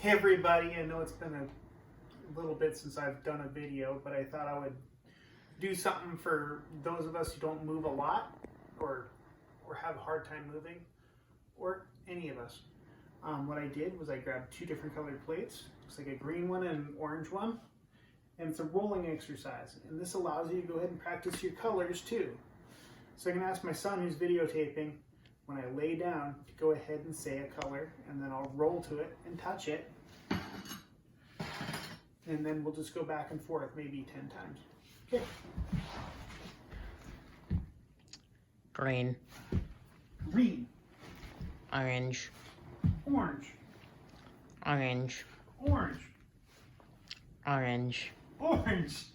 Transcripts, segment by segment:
Hey everybody, I know it's been a little bit since I've done a video, but I thought I would do something for those of us who don't move a lot or have a hard time moving, or any of us. What I did was I grabbed two different colored plates. Looks like a green one and an orange one. And it's a rolling exercise. And this allows you to go ahead and practice your colors too. So I can ask my son who's videotaping, when I lay down, to go ahead and say a color, and then I'll roll to it and touch it. And then we'll just go back and forth maybe 10 times. Okay. Green. Green. Orange. Orange. Orange. Orange. Orange. Orange.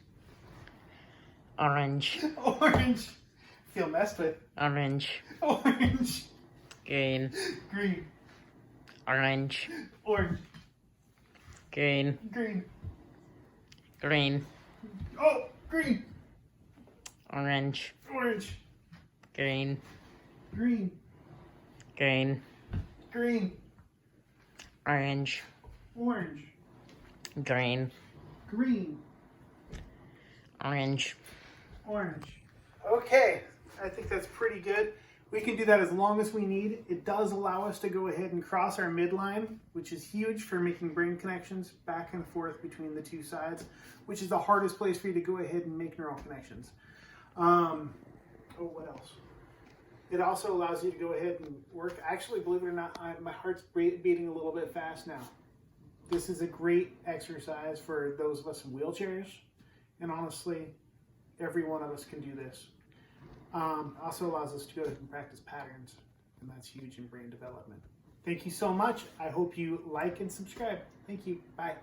Orange. Orange. Feel messed with. Orange. Orange. Green. Green. Orange. Orange. Green. Green. Green. Oh, green. Orange. Orange. Green. Green. Green. Green. Orange. Orange. Green. Green. Orange. Orange. Okay, I think that's pretty good. We can do that as long as we need. It does allow us to go ahead and cross our midline, which is huge for making brain connections back and forth between the two sides, which is the hardest place for you to go ahead and make neural connections. What else? It also allows you to go ahead and work. Actually, believe it or not, my heart's beating a little bit fast now. This is a great exercise for those of us in wheelchairs, and honestly, every one of us can do this. Also allows us to go ahead and practice patterns, and that's huge in brain development. Thank you so much. I hope you like and subscribe. Thank you. Bye.